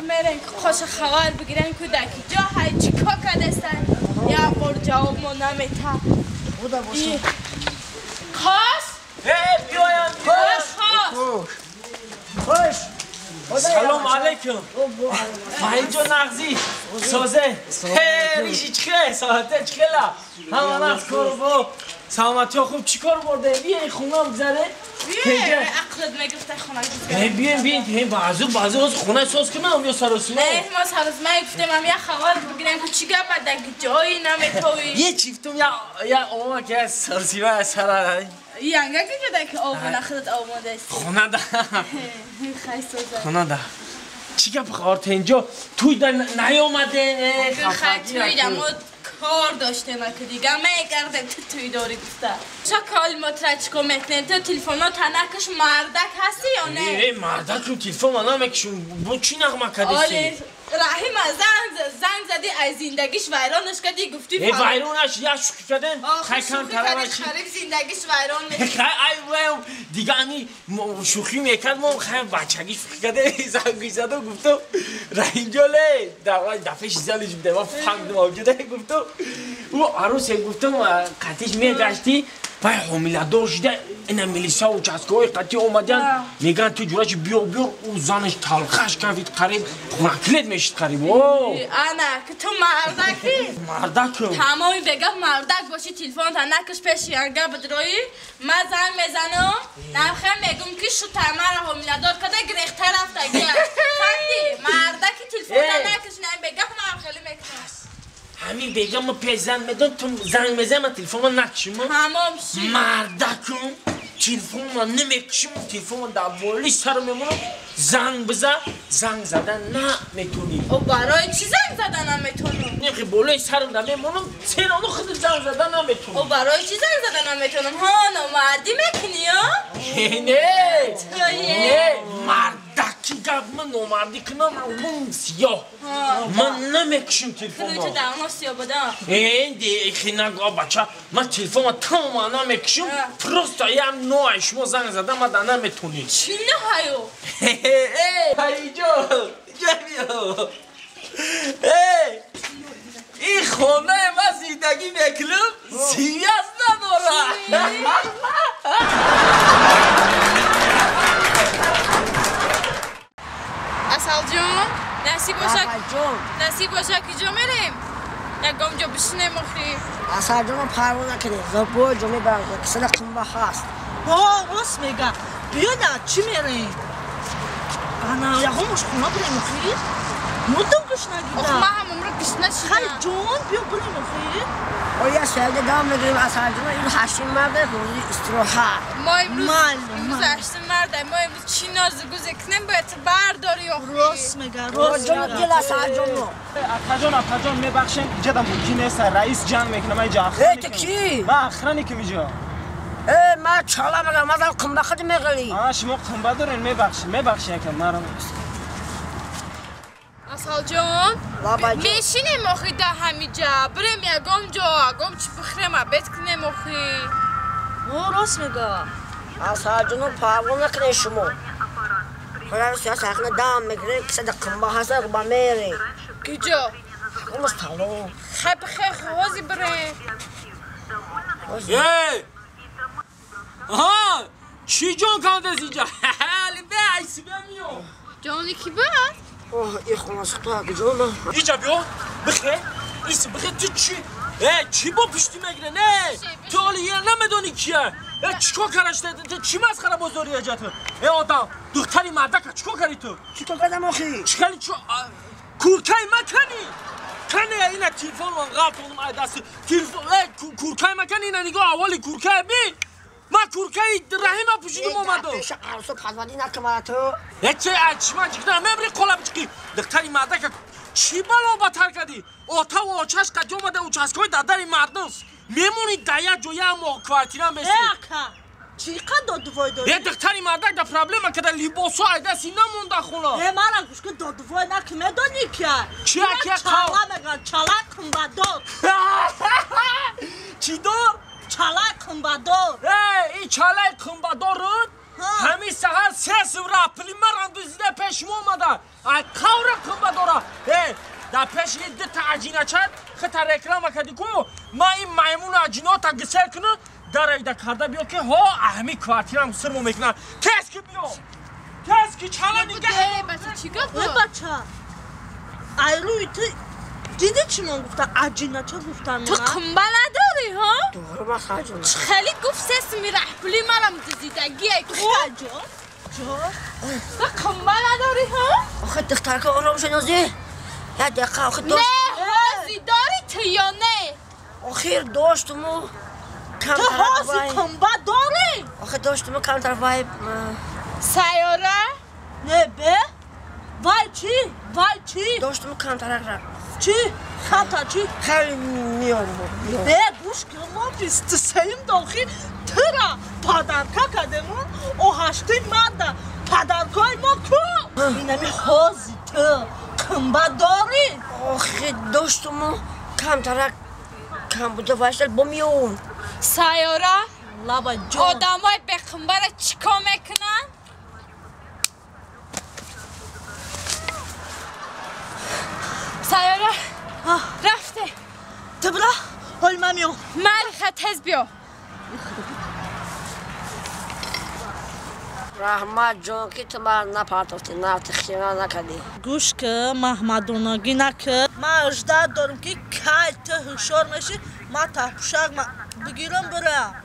مرن خوش خبر بگیرن کودکی جا های چیکا کدستن یا برجاو منامتا خدا باشه خاص بیایم خوش سلام علیکم اینجا نغزی سازه ریشی چخه ساعته چخلا همه نفس کارو با سلامتی ها خوب چی کار برده بیایی خونه هم بزره بیایی عقلت میگفته خونه بزره بیایی بعضی از خونه ساز کنم یا سراسیمه نه ما سراسیمه گفتم هم یه خبر بگیرم که چی گفت دکی جایی نمیتوی یه چیفتم یا اوما که سراسیمه سراره یانگه که جده که آبونه خودت آماده است خونه ده خیلی سوزه خونه ده چی گفت خواهرت اینجا توی در نیامده خیلی توی دمو کار داشته ما که دیگه میگردم تو توی داری گفته چه کال مترچ کمتنه تو تلفونا تنکش مردک هستی یا نه؟ مردک رو تلفون منم میکشون با چی نغمه کدیسی؟ رحیم زنگ زدی از زندگیش ویرانش کردی گفتی ویرانش یا شوخی کردن شوخی کردی خریب زندگیش ویران میکنه ای دیگه همی شوخی میکرد ما خیلی بچگی شوخی کرده زنگی زد و گفتم رحیم جاله دفعه شیزالش بده و فهمد موجوده گفتم او عروسه گفتم قطعش میگشتی و حامله دار شده این میلیسا و چسکه‌های قطعی اومدن میگن تو جورش بیار او زنش تلخش کردید قریب خونکلت میشید قریب انا که تو مردکم تمامی بگم مردک باشی تلفن تا نکش پیش یانگه بدروی من زنگ میزنم نمخه میگم که شو تمر حامله دار کده گریخته رفته گیه خندی مردکی تلفن تا نکش نمی بگم من خیلی میکنم همین بگم ما پیش زن میدون تو زنگ میزنم من تلفن من نکشم تمام شی مردکم تلفن من نمیکشم تلفن من در والی سر میمونم زنگ بزن زنگ زدن نه میتونی او برای چی زنگ زدن نمیتونم؟ نخی بالای سرم نمیمونم سینانو خود زنگ زدن نمیتونم او برای چی زنگ زدن نمیتونم؟ ها نمردی میکنی ها؟ نه مردکی گفت من نمردی کنم اون سیاه من نمیکشم تلفن تو درما سیاه بودم این دیگه نگاه بچه من تلفن من تمام نمیکشم پروستا یه هم نوعی شما زنگ زدن من در نمیتونی چی نهایو؟ هیجا جمعیو این خونه من زندگی میکنم سیاست نداره اصل جون نصیب باشه که جا میریم یکم جا بشینه مخری اصل جون پروا نکنی زبور جمعی برگه کسی نقم هست راست میگه بیا نه چی میریم؟ انا یه هموش خونه بریم مخری؟ مدام کش نگیده ما هم امرو کشنه شده خیلی جون بیا بریم مخری؟ و یه سیده دام میگیریم اصل جون این هشتین مرده روزی استراحت ما امروز هشتین مرده ما امروز چی نازگوزه کنیم باید برداری راست میگه راست جون دیل اصل جون اتا جان میبخشیم اینجا دم کی نیست رئیس جان میکنه من اینجا ای تو کی؟ من اخرانی که میجا من چالا میگم من قم بخد میگلی شما قنبه دارین میبخشین که مرم اصل جون میشینیم مخی ده همینجا بریم یکم جا یکم چی بخریم بیت کنیم مخی راست میگه اصل جون پروا نکنی شما خدا سیاست اخنا دام میگیره کسی ده قم هست با میری کجا؟ اون استالو خیلی خوازی بریم آها چی جان کنده از اینجا؟ حالی به عیسی بمیو جانی کی بعد؟ این خونه سخته که جون اینجا بیا بخیر ایسی بخیر تو چی با پشتی میگیره نه تو حالی یه نمیدونی کیه چیکار کرشته تو چی مسخره بزرگی اجاته آدم دختری مردک چیکار کردی تو چیکار کردم آخی چیکاری کورکای مکنی کنه اینا تلفن من قطع کنم ای دست تلفن کورکای مکنی اینا نگاه اولی کورکای بی ما کورکای رحیم پوشیدم اومدم پیش عروسو پزوادی نکمه تو چه اچما چیکار میبری قلب چیکی دختری مردک چی بالا بتر کردی اوتا و اوچاش قد اومده و چسکای دادری مردم میمونی دایا جویا مو کوارتیران بسی چی قد دادوای داری؟ یه دختری مردک دا پرابلم که دا لیباسو ایده سی نمونده خونه من گوش که دادوای نکی میدونی که چی اکی چالا میگن چالا کنبادور چی دار؟ چالا کنبادور این چاله کنبادور همین سهر 3 سوره پلی مران دوزیده پیش اومده کاور کنبه داره در پیش یه تا عجینه چد خطر اکرام کردی کو ما این میمون عجینه تا گسل کنه در ایده کرده بیا که ها اهمی کوارتیرم سرمو میکنن کس که بیا کس که چاله دیگه بچه چی گفت؟ بچه ایروی تو دیدی چی من گفتن عجینه چه گفتن تو کنبه نداری ها؟ دوره ما خرجون خیلی گفت 3 سوره پلی مرام دوزیدگی خواجه تو کنبه نداری ها؟ آخه دختر که آرام شنازی یه دقیقه آخه نه داشت حاضی داری تو یا نه؟ آخیر داشتمو کم تو حاضی کنبه داری؟ آخه داشتمو کم طرف وای سیاره؟ نه به؟ وای چی؟ داشتمو کم طرف را چی؟ خطا چی؟ خیلی میارم به گوش که ما 23 داخل ترا پادرکا کدمون او هشتی مرده پادرکای ما کو؟ اینمی حاضی تو کنبه داری؟ آخه داشتمو کم طرف کم بوده وایشتل بمیون سیاره؟ لابا جان آدمای به کنبه را چیکار میکنن؟ سیاره رفته تو برا حال من میام من خط بیا رحمت جان که تو من نپرتافتی نه تخیرا نکردی گوش که محمدوناگی نکرد من اجده دارم که که تو هشار نشی من تحپوشک بگیرم برم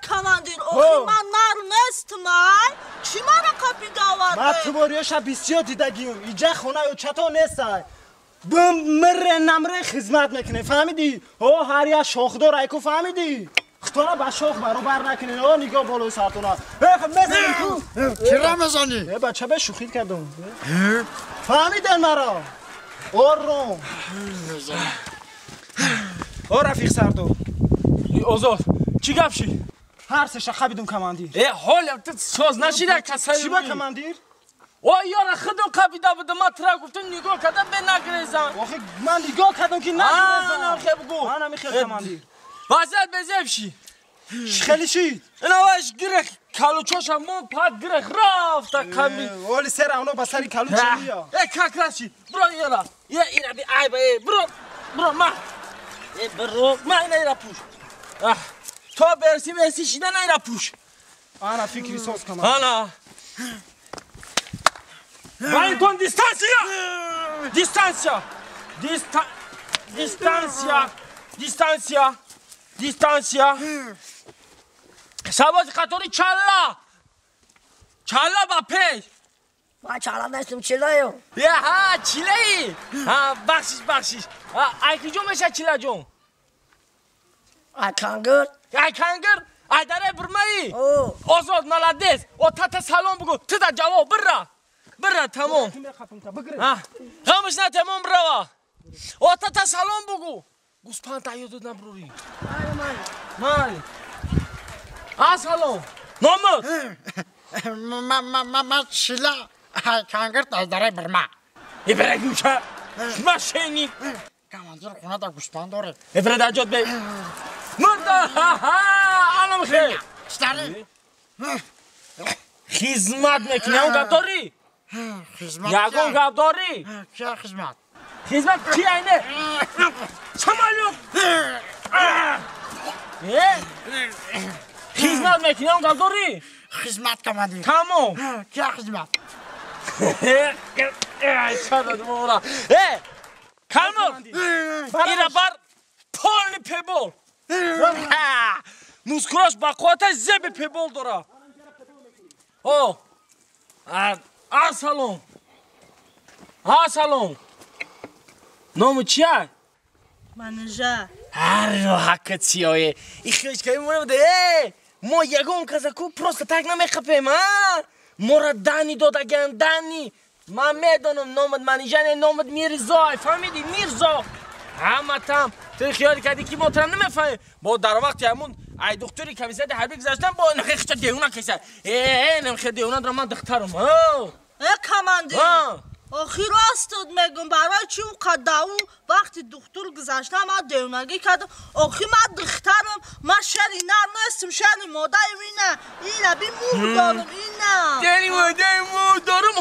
کماندیر آخی من نرمست من چی من را کپی داورده ما تو باریاش 20 دیدگیم اینجا خونه و چطور نیست بم مره نمره خدمت میکنه فهمیدی او هر یا شاخ داره ایکو فهمیدی خطونا با شاخ برابر نکنین او نگاه بالای سرتونا بزنین تو چرا میزنی؟ بچه به شوخی کردم فهمیدن مرا آروم او رفیق سردو اوزاد چی گفشی؟ هر سه شخه بدون کماندیر حال تو ساز نشیده کسایی چی با کماندیر؟ او یارا خودم قبیده بوده ما ترا گفتم نگاه کردم به نگریزم آخه من نگاه کردم که نگریزم آنم خیلی بگو آنم خیلی کماندیر واسه بزفشی خیلی شید اینا واش گره کالوچوشم من پاد گره رفت کمی ولی سر اونو با سری کالو چلیا کاکراشی برو یارا اینا بی ای برو ما برو ما اینا پوش تو برسی شیده اینا پوش آنا فکری ساز کمان آنا Vai con distanza سباز خطوری چلا با پیش ما چالا نیستم چلایو ها چله ای بخشیش ایکی جون میشه چله جون کنگر ای داره برمایی او آزاد ملدیس او تا سلام بگو تو دا جواب برا تمام خامش نه تمام برا او تا سلام بگو گوسپند تایید نبروری مال سلام نامت ما چیلا کنگر داره برما ای برای گوشه ما شینی کماندیر خونه دا گوسپند داره ای برای در جاد بی مرده آنم خیلی ستاری خدمت میکنی اون گپ داری خدمت یکون گپ داری چه خدمت خدمت کی اینه سمالیو خدمت میکنی اون گپ داری خدمت کماندیر تمام چه خدمت چادر مورا کلمر اینا بر پول پیبول موسکراش با قوت زب پیبول داره او سلام نام چیه؟ منجا هر رو حقت سیاهه این خیش که مونه بوده ما یکم کسکو پروست تک نمیخپیم ما را دانی دادگن دانی من میدانم نامد منیجن نامد میرزا فهمیدی میرزا همه تام توی خیالی کردی که ما ترا نمیفهمیم با در وقتی همون ای دکتری که ویزده حربی گذاشتن با نخیخ چه دیونا کسه نمخی دیونا در من دخترم کماندیر آخی راستت میگم برای چی اون قداو وقتی دکتر گذاشتم من دیونگی کردم آخی من دخترم من شری نر نیستم شری مادر اینه اینه بی مور دارم اینه یعنی مادر مور دارم